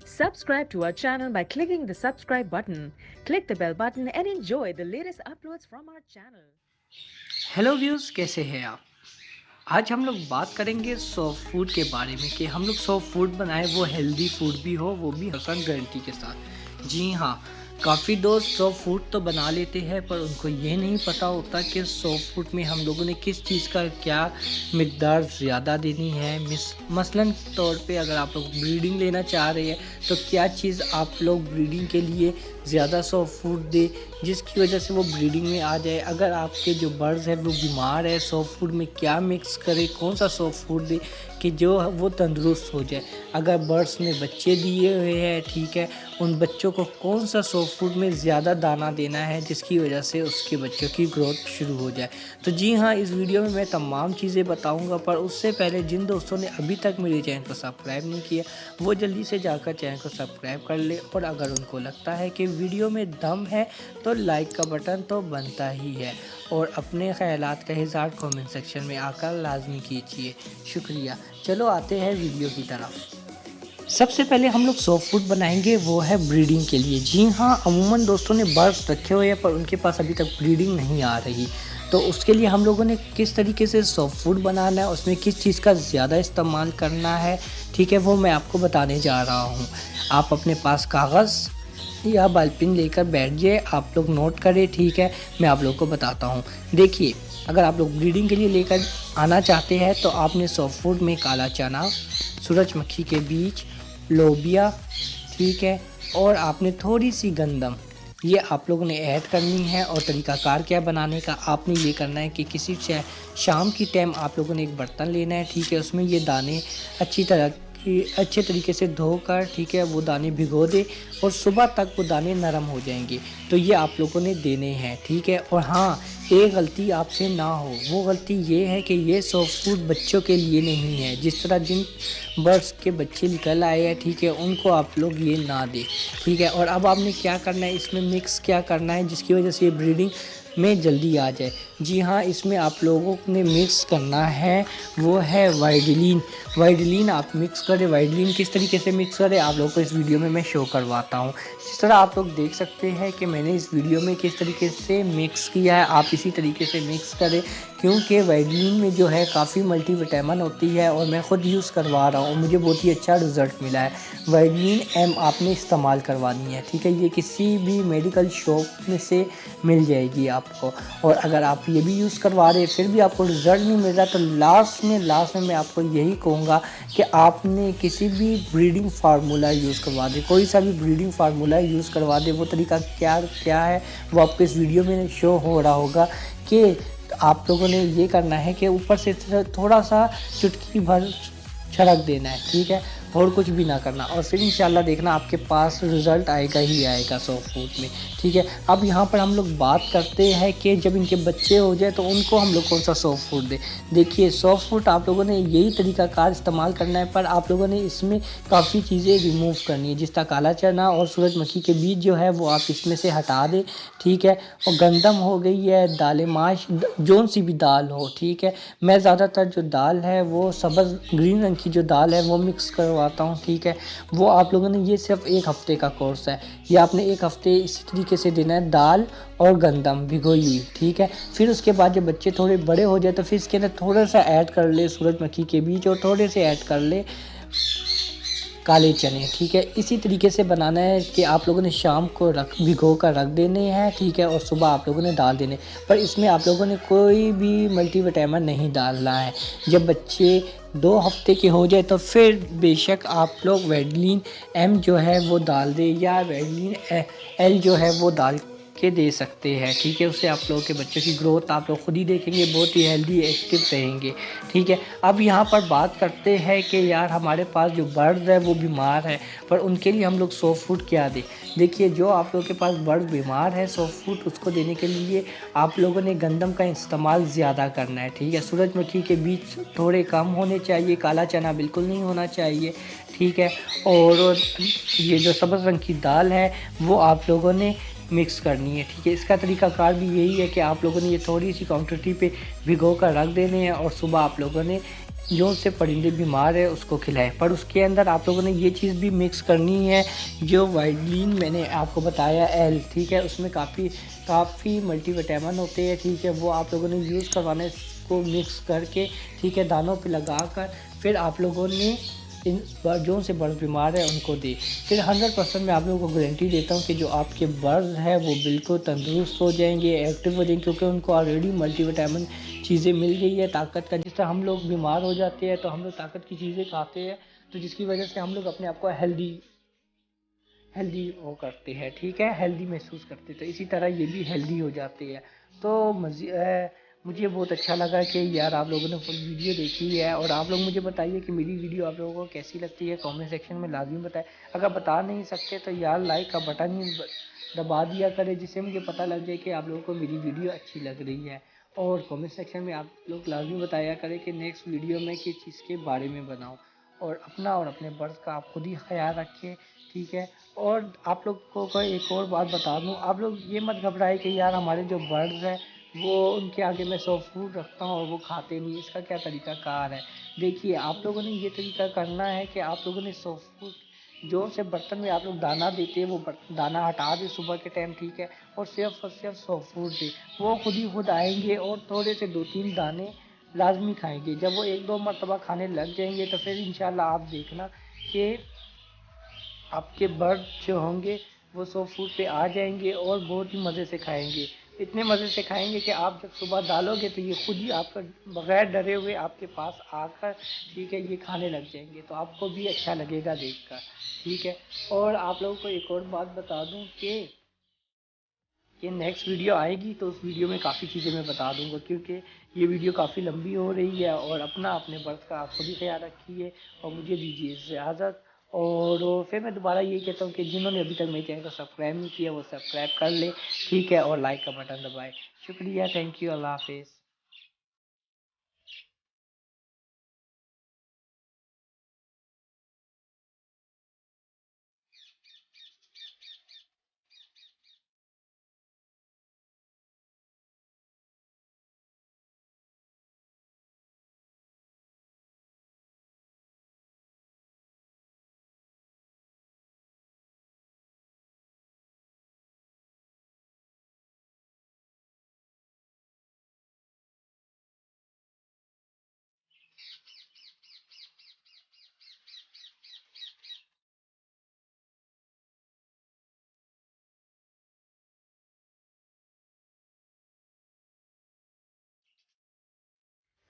Subscribe to our channel by clicking the subscribe button. Click the bell button and enjoy the latest uploads from our channel. Hello views, कैसे हैं आप। आज हम लोग बात करेंगे सॉफ्ट फूड के बारे में कि हम लोग सॉफ्ट फूड बनाएं, वो हेल्दी फूड भी हो, वो भी 100% गारंटी के साथ। जी हाँ, काफ़ी दोस्त सॉफ्ट फूड तो बना लेते हैं पर उनको ये नहीं पता होता कि सॉफ्ट फूड में हम लोगों ने किस चीज़ का क्या मिकदार ज़्यादा देनी है। मसलन तौर पे अगर आप लोग ब्रीडिंग लेना चाह रहे हैं तो क्या चीज़ आप लोग ब्रीडिंग के लिए ज़्यादा सॉफ्ट फूड दे जिसकी वजह से वो ब्रीडिंग में आ जाए। अगर आपके जो बर्ड्स हैं वो बीमार है, सॉफ्ट फूड में क्या मिक्स करें, कौन सा सॉफ्ट फूड दे कि जो वो तंदुरुस्त हो जाए। अगर बर्ड्स ने बच्चे दिए हुए हैं, ठीक है, उन बच्चों को कौन सा सॉफ्ट फूड में ज़्यादा दाना देना है जिसकी वजह से उसके बच्चों की ग्रोथ शुरू हो जाए। तो जी हाँ, इस वीडियो में मैं तमाम चीज़ें बताऊंगा, पर उससे पहले जिन दोस्तों ने अभी तक मेरे चैनल को सब्सक्राइब नहीं किया वो जल्दी से जाकर चैनल को सब्सक्राइब कर ले, और अगर उनको लगता है कि वीडियो में दम है तो लाइक का बटन तो बनता ही है, और अपने ख़यालात का इज़हार कमेंट सेक्शन में आकर लाजमी कीजिए। शुक्रिया। चलो आते हैं वीडियो की तरफ। सबसे पहले हम लोग सॉफ्ट फूड बनाएंगे, वो है ब्रीडिंग के लिए। जी हाँ, अमूमन दोस्तों ने बर्ड्स रखे हुए हैं पर उनके पास अभी तक ब्रीडिंग नहीं आ रही, तो उसके लिए हम लोगों ने किस तरीके से सॉफ्ट फूड बनाना है, उसमें किस चीज़ का ज़्यादा इस्तेमाल करना है, ठीक है, वो मैं आपको बताने जा रहा हूँ। आप अपने पास कागज़ या बालपिन लेकर बैठ जाइए, आप लोग नोट करें, ठीक है, मैं आप लोग को बताता हूँ। देखिए, अगर आप लोग ब्रीडिंग के लिए लेकर आना चाहते हैं तो आपने सॉफ्ट फूड में काला चना, सूरजमुखी के बीज, लोबिया, ठीक है, और आपने थोड़ी सी गंदम, ये आप लोगों ने ऐड करनी है। और तरीकाकार क्या बनाने का, आपने ये करना है कि किसी शाम की टाइम आप लोगों ने एक बर्तन लेना है, ठीक है, उसमें ये दाने अच्छे तरीके से धोकर, ठीक है, वो दाने भिगो दे और सुबह तक वो दाने नरम हो जाएंगे। तो ये आप लोगों ने देने हैं, ठीक है। और हाँ, एक गलती आपसे ना हो, वो गलती ये है कि ये सॉफ्ट फूड बच्चों के लिए नहीं है। जिस तरह जिन बर्ड्स के बच्चे निकल आए हैं, ठीक है, उनको आप लोग ये ना दें, ठीक है। और अब आपने क्या करना है, इसमें मिक्स क्या करना है जिसकी वजह से ये ब्रीडिंग में जल्दी आ जाए। जी हाँ, इसमें आप लोगों ने मिक्स करना है, वो है वाइडलिन। वाइडलिन आप मिक्स करें। वाइडलिन किस तरीके से मिक्स करें आप लोगों को इस वीडियो में मैं शो करवाता हूँ। जिस तरह आप लोग देख सकते हैं कि मैंने इस वीडियो में किस तरीके से मिक्स किया है, आप इसी तरीके से मिक्स करें, क्योंकि वाइडलिन में जो है काफ़ी मल्टीविटामिन होती है और मैं ख़ुद यूज़ करवा रहा हूँ, मुझे बहुत ही अच्छा रिज़ल्ट मिला है। वाइडलिन एम आपने इस्तेमाल करवानी है, ठीक है, ये किसी भी मेडिकल शॉप में से मिल जाएगी आपको। और अगर आप ये भी यूज़ करवा रहे फिर भी आपको रिज़ल्ट नहीं मिल रहा तो लास्ट में मैं आपको यही कहूँगा कि आपने किसी भी ब्रीडिंग फार्मूला यूज़ करवा दे, कोई सा भी ब्रीडिंग फार्मूला यूज़ करवा दे। वो तरीका क्या है वो आपको इस वीडियो में शो हो रहा होगा कि आप लोगों ने ये करना है कि ऊपर से थोड़ा सा चुटकी भर छिड़क देना है, ठीक है, और कुछ भी ना करना, और फिर इंशाल्लाह देखना आपके पास रिज़ल्ट आएगा ही आएगा सॉफ्ट फूड में, ठीक है। अब यहाँ पर हम लोग बात करते हैं कि जब इनके बच्चे हो जाए तो उनको हम लोग कौन सा सॉफ्ट फूड दें। देखिए, सॉफ्ट फूड आप लोगों ने यही तरीकाकार इस्तेमाल करना है, पर आप लोगों ने इसमें काफ़ी चीज़ें रिमूव करनी है। जिस तरह काला चना और सूरजमुखी के बीज जो है वो आप इसमें से हटा दें, ठीक है। और गंदम हो गई है, दालें माश, जौन सी भी दाल हो, ठीक है, मैं ज़्यादातर जो दाल है वो सब्ज़ ग्रीन रंग की जो दाल है वो मिक्स करवाता हूँ, ठीक है। वो आप लोगों ने, ये सिर्फ 1 हफ़्ते का कोर्स है, ये आपने 1 हफ़्ते इसी तरीके से देना है, दाल और गंदम भिगोई हुई, ठीक है। फिर उसके बाद जब बच्चे थोड़े बड़े हो जाए तो फिर इसके अंदर थोड़ा सा ऐड कर ले सूरजमुखी के बीज और थोड़े से ऐड कर ले काले चने, ठीक है। इसी तरीके से बनाना है कि आप लोगों ने शाम को भिगो कर रख देने हैं, ठीक है, और सुबह आप लोगों ने डाल देने। पर इसमें आप लोगों ने कोई भी मल्टीविटामिन नहीं डालना है। जब बच्चे 2 हफ्ते के हो जाए तो फिर बेशक आप लोग वाइडलिन एम जो है वो डाल दें, या वाइडलिन एल जो है वो डाल के दे सकते हैं, ठीक है। उससे आप लोगों के बच्चों की ग्रोथ आप लोग खुद ही देखेंगे, बहुत ही हेल्दी एक्टिव रहेंगे, ठीक है। अब यहाँ पर बात करते हैं कि यार हमारे पास जो बर्ड्स है वो बीमार है, पर उनके लिए हम लोग सॉफ्ट फूड क्या दें। देखिए, जो आप लोगों के पास बर्ड बीमार है सॉफ्ट फूड उसको देने के लिए आप लोगों ने गंदम का इस्तेमाल ज़्यादा करना है, ठीक है। सूरजमुखी के बीज थोड़े कम होने चाहिए, काला चना बिल्कुल नहीं होना चाहिए, ठीक है। और ये जो सब्ज़ रंग की दाल है वो आप लोगों ने मिक्स करनी है, ठीक है। इसका तरीकाकार भी यही है कि आप लोगों ने ये थोड़ी सी क्वांटिटी पे भिगो कर रख देने हैं और सुबह आप लोगों ने जो उससे परिंदे बीमार है उसको खिलाएं। पर उसके अंदर आप लोगों ने ये चीज़ भी मिक्स करनी है, जो वाइडलिन मैंने आपको बताया एल, ठीक है, उसमें काफ़ी मल्टीविटामिन होते हैं, ठीक है, वो आप लोगों ने यूज़ करवाना है इसको मिक्स करके, ठीक है, दानों पे लगाकर। फिर आप लोगों ने इन जो से बर्ड बीमार है उनको दे। फिर 100% मैं आप लोगों को गारंटी देता हूँ कि जो आपके बर्ड है वो बिल्कुल तंदुरुस्त हो जाएंगे, एक्टिव हो जाएंगे, क्योंकि उनको ऑलरेडी मल्टीविटामिन चीज़ें मिल गई है ताकत का। जिस तरह हम लोग बीमार हो जाते हैं तो हम लोग ताकत की चीज़ें खाते हैं, तो जिसकी वजह से हम लोग अपने आप को हेल्दी हेल्दी वो करते हैं, ठीक है, हेल्दी महसूस करते हैं, तो इसी तरह ये भी हेल्दी हो जाते हैं। तो मुझे बहुत अच्छा लगा कि यार आप लोगों ने फुल वीडियो देखी है, और आप लोग मुझे बताइए कि मेरी वीडियो आप लोगों को कैसी लगती है, कमेंट सेक्शन में लाजमी बताएं। अगर बता नहीं सकते तो यार लाइक का बटन ही दबा दिया करें, जिससे मुझे पता लग जाए कि आप लोगों को मेरी वीडियो अच्छी लग रही है। और कमेंट सेक्शन में आप लोग लाजमी बताया करें कि नेक्स्ट वीडियो में किस चीज़ के बारे में बनाऊँ। और अपना और अपने बर्ड्स का आप खुद ही ख्याल रखें, ठीक है। और आप लोगों को एक और बात बता दूं, आप लोग ये मत घबराए कि यार हमारे जो बर्ड्स हैं वो उनके आगे मैं सॉफ्ट फूड रखता हूँ और वो खाते नहीं, इसका क्या तरीका कार है। देखिए आप लोगों ने ये तरीका करना है कि आप लोगों ने सॉफ्ट फूड जो से बर्तन में आप लोग दाना देते हैं वो दाना हटा दें सुबह के टाइम, ठीक है, और सिर्फ सॉफ्ट फूड दें। वो खुद ही खुद आएंगे और थोड़े से 2-3 दाने लाजमी खाएंगे। जब वो 1-2 मरतबा खाने लग जाएंगे तो फिर इंशाल्लाह आप देखना कि आपके बर्ड जो होंगे वो सॉफ्ट फूड पे आ जाएंगे और बहुत ही मज़े से खाएंगे। इतने मज़े से खाएंगे कि आप जब सुबह डालोगे तो ये खुद ही आपका बगैर डरे हुए आपके पास आकर, ठीक है, ये खाने लग जाएंगे, तो आपको भी अच्छा लगेगा देखकर, ठीक है। और आप लोगों को एक और बात बता दूं कि ये नेक्स्ट वीडियो आएगी तो उस वीडियो में काफ़ी चीज़ें मैं बता दूंगा, क्योंकि ये वीडियो काफ़ी लंबी हो रही है। और अपने बर्थ का आप खुद ही ख्याल रखिए और मुझे दीजिए इजाज़त। और फिर मैं दोबारा यही कहता हूँ कि जिन्होंने अभी तक मेरे चैनल को सब्सक्राइब नहीं किया वो सब्सक्राइब कर ले, ठीक है, और लाइक का बटन दबाए। शुक्रिया, थैंक यू, अल्लाह हाफिज़।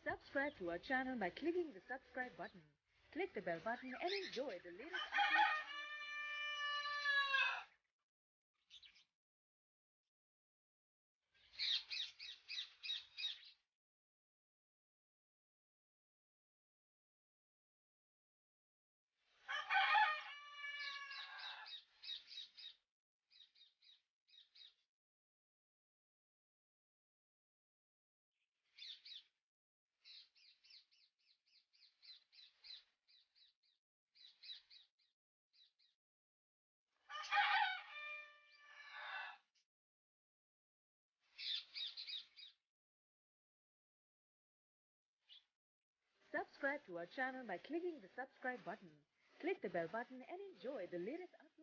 Subscribe to our channel by clicking the subscribe button. Click the bell button and enjoy the latest uploads. Subscribe to our channel by clicking the subscribe button. Click the bell button and enjoy the latest uploads.